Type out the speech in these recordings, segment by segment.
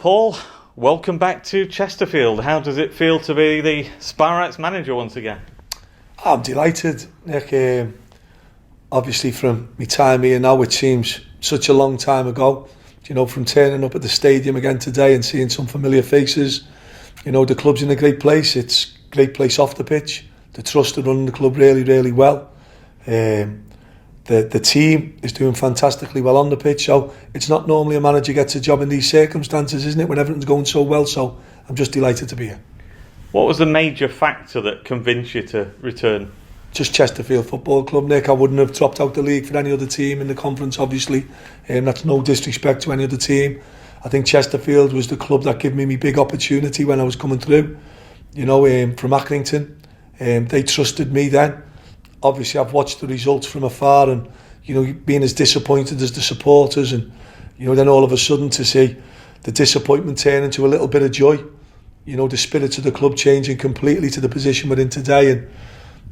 Paul, welcome back to Chesterfield. How does it feel to be the Spireites manager once again? I'm delighted, Nick. Obviously from my time here now, it seems such a long time ago. You know, from turning up at the stadium again today and seeing some familiar faces. You know, the club's in a great place. It's a great place off the pitch. The trust are running the club really, really well. The team is doing fantastically well on the pitch, so it's not normally a manager gets a job in these circumstances, isn't it, when everything's going so well. So I'm just delighted to be here. What was the major factor that convinced you to return? Just Chesterfield Football Club, Nick. I wouldn't have dropped out the league for any other team in the conference, obviously. That's no disrespect to any other team. I think Chesterfield was the club that gave me my big opportunity when I was coming through. You know, from Accrington. They trusted me then. Obviously, I've watched the results from afar and, you know, being as disappointed as the supporters and, you know, then all of a sudden to see the disappointment turn into a little bit of joy. You know, the spirits of the club changing completely to the position we're in today. And,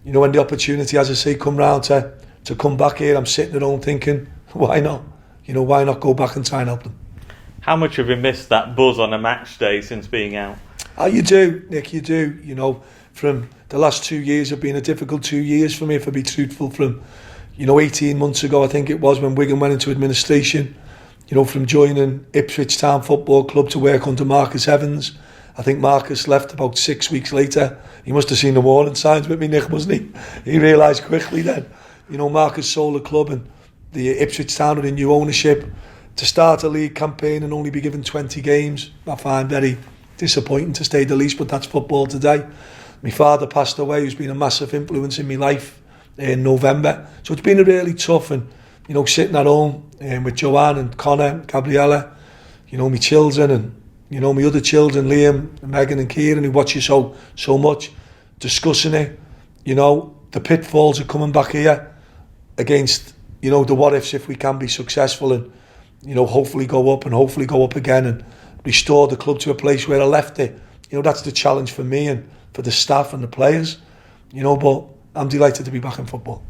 you know, when the opportunity, as I say, come round to come back here, I'm sitting at home thinking, why not? You know, why not go back and try and help them? How much have you missed that buzz on a match day since being out? Oh, you do, Nick, you do. You know, from the last 2 years have been a difficult 2 years for me, if I be truthful. From, you know, 18 months ago, I think it was, when Wigan went into administration, you know, from joining Ipswich Town Football Club to work under Marcus Evans. I think Marcus left about 6 weeks later. He must have seen the warning signs with me, Nick, wasn't he? He realised quickly then. You know, Marcus sold the club and the Ipswich Town are in new ownership. To start a league campaign and only be given 20 games, I find very disappointing, to say the least, but that's football today. My father passed away, who's been a massive influence in my life, in November. So it's been a really tough, and, you know, sitting at home with Joanne and Connor, Gabriella, you know, my children and, you know, my other children, Liam, Megan and Kieran, who watch you so much, discussing it. You know, the pitfalls are coming back here against, you know, the what ifs if we can be successful and, you know, hopefully go up and hopefully go up again and restore the club to a place where I left it. You know, that's the challenge for me and for the staff and the players. You know, but I'm delighted to be back in football.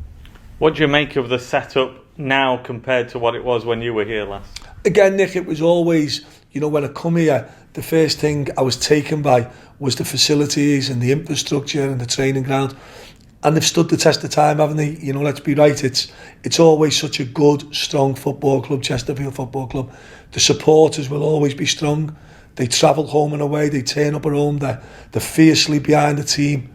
What do you make of the setup now compared to what it was when you were here last? Again, Nick, it was always, you know, when I come here, the first thing I was taken by was the facilities and the infrastructure and the training ground. And they've stood the test of time, haven't they? You know, let's be right. It's always such a good, strong football club, Chesterfield Football Club. The supporters will always be strong. They travel home and away. They turn up at home. They're fiercely behind the team.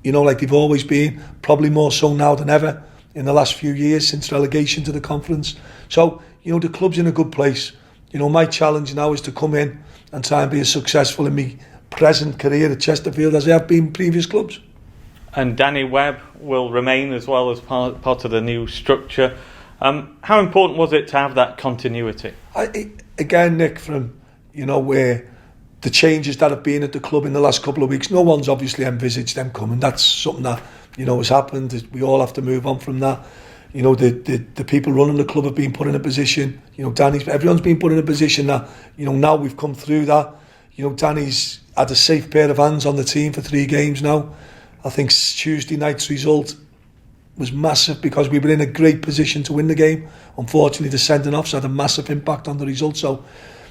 You know, like they've always been. Probably more so now than ever in the last few years since relegation to the conference. So, you know, the club's in a good place. You know, my challenge now is to come in and try and be as successful in my present career at Chesterfield as I have been in previous clubs. And Danny Webb will remain as well as part of the new structure. How important was it to have that continuity? Again, Nick, from, you know, where the changes that have been at the club in the last couple of weeks, no one's obviously envisaged them coming. That's something that, you know, has happened. We all have to move on from that. You know, the people running the club have been put in a position, you know, everyone's been put in a position that, you know, now we've come through that. You know, Danny's had a safe pair of hands on the team for 3 games now. I think Tuesday night's result was massive because we were in a great position to win the game. Unfortunately, the sending-offs had a massive impact on the result. So,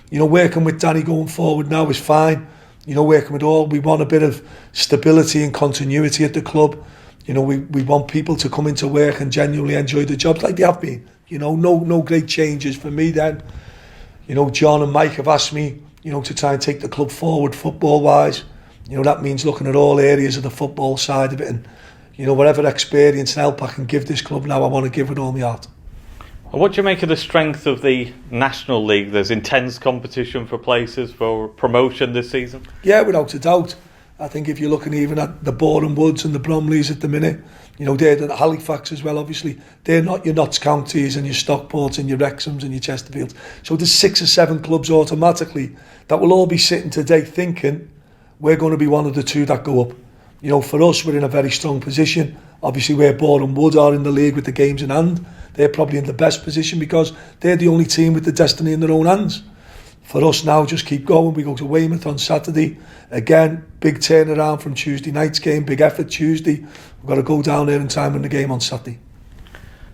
you know, working with Danny going forward now is fine. You know, working with all, we want a bit of stability and continuity at the club. You know, we want people to come into work and genuinely enjoy the jobs like they have been. You know, no great changes for me then. You know, John and Mike have asked me, you know, to try and take the club forward football-wise. You know, that means looking at all areas of the football side of it and, you know, whatever experience and help I can give this club now, I want to give with all my heart. What do you make of the strength of the National League? There's intense competition for places for promotion this season. Yeah, without a doubt. I think if you're looking even at the Boreham Woods and the Bromleys at the minute, you know, they're the Halifax as well, obviously. They're not your Notts Counties and your Stockports and your Wrexhams and your Chesterfields. So there's 6 or 7 clubs automatically that will all be sitting today thinking we're going to be one of the 2 that go up. You know, for us, we're in a very strong position. Obviously, where Boreham Wood are in the league with the games in hand, they're probably in the best position because they're the only team with the destiny in their own hands. For us now, just keep going. We go to Weymouth on Saturday. Again, big turnaround from Tuesday night's game, big effort Tuesday. We've got to go down there in time in the game on Saturday.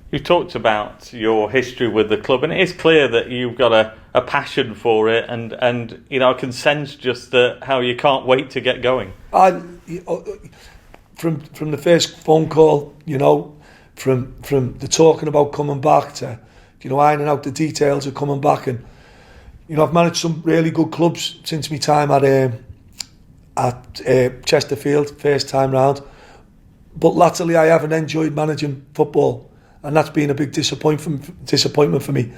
You talked about your history with the club, and it is clear that you've got a passion for it, and you know, I can sense just how you can't wait to get going. From the first phone call, you know, from the talking about coming back to, you know, ironing out the details of coming back, and you know, I've managed some really good clubs since my time at Chesterfield, first time round. But latterly, I haven't enjoyed managing football, and that's been a big disappointment for me.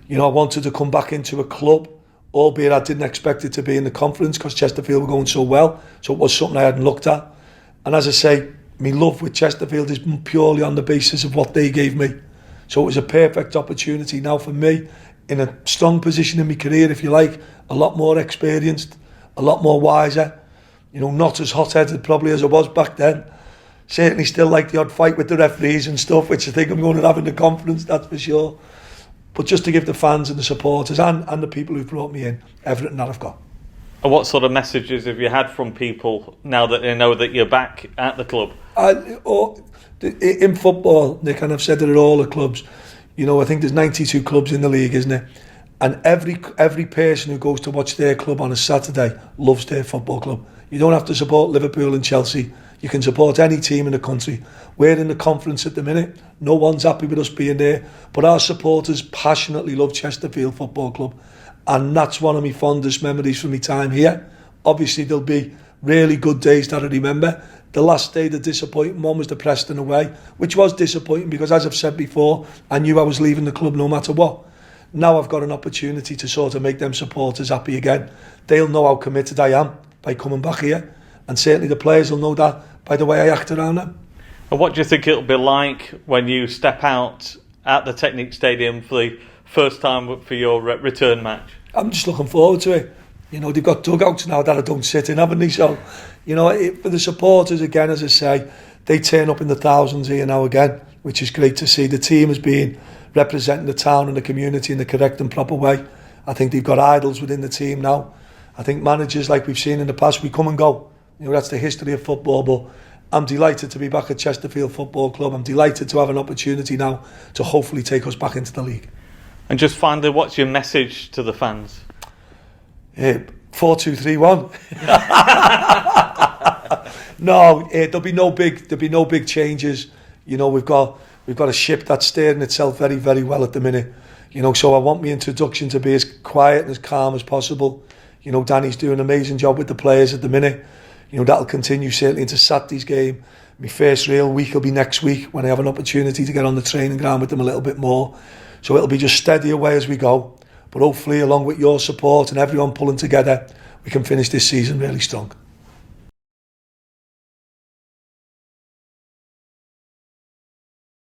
You know, I wanted to come back into a club, albeit I didn't expect it to be in the conference because Chesterfield were going so well. So it was something I hadn't looked at. And as I say, my love with Chesterfield is purely on the basis of what they gave me. So it was a perfect opportunity now for me, in a strong position in my career, if you like, a lot more experienced, a lot more wiser, you know, not as hot-headed probably as I was back then. Certainly still like the odd fight with the referees and stuff, which I think I'm going to have in the conference, that's for sure. But just to give the fans and the supporters and the people who've brought me in everything that I've got. And what sort of messages have you had from people now that they know that you're back at the club? In football, Nick, and I've said it at all the clubs, you know, I think there's 92 clubs in the league, isn't it? And every person who goes to watch their club on a Saturday loves their football club. You don't have to support Liverpool and Chelsea. You can support any team in the country. We're in the conference at the minute. No one's happy with us being there. But our supporters passionately love Chesterfield Football Club. And that's one of my fondest memories from my time here. Obviously, there'll be really good days that I remember. The last day, the disappointing one was the Preston away, which was disappointing because, as I've said before, I knew I was leaving the club no matter what. Now I've got an opportunity to sort of make them supporters happy again. They'll know how committed I am by coming back here. And certainly the players will know that by the way I act around them. And what do you think it'll be like when you step out at the Technique Stadium for the first time for your return match? I'm just looking forward to it. You know, they've got dugouts now that I don't sit in, haven't they? So, you know, for the supporters, again, as I say, they turn up in the thousands here now again, which is great to see. The team has been representing the town and the community in the correct and proper way. I think they've got idols within the team now. I think managers, like we've seen in the past, we come and go. You know, that's the history of football, but I'm delighted to be back at Chesterfield Football Club. I'm delighted to have an opportunity now to hopefully take us back into the league. And just finally, what's your message to the fans? 4-2-3-1. No, there'll be no big changes. You know, we've got a ship that's steering itself very, very well at the minute. You know, so I want my introduction to be as quiet and as calm as possible. You know, Danny's doing an amazing job with the players at the minute. You know, that'll continue certainly into Saturday's game. My first real week will be next week when I have an opportunity to get on the training ground with them a little bit more. So it'll be just steady away as we go. But hopefully, along with your support and everyone pulling together, we can finish this season really strong.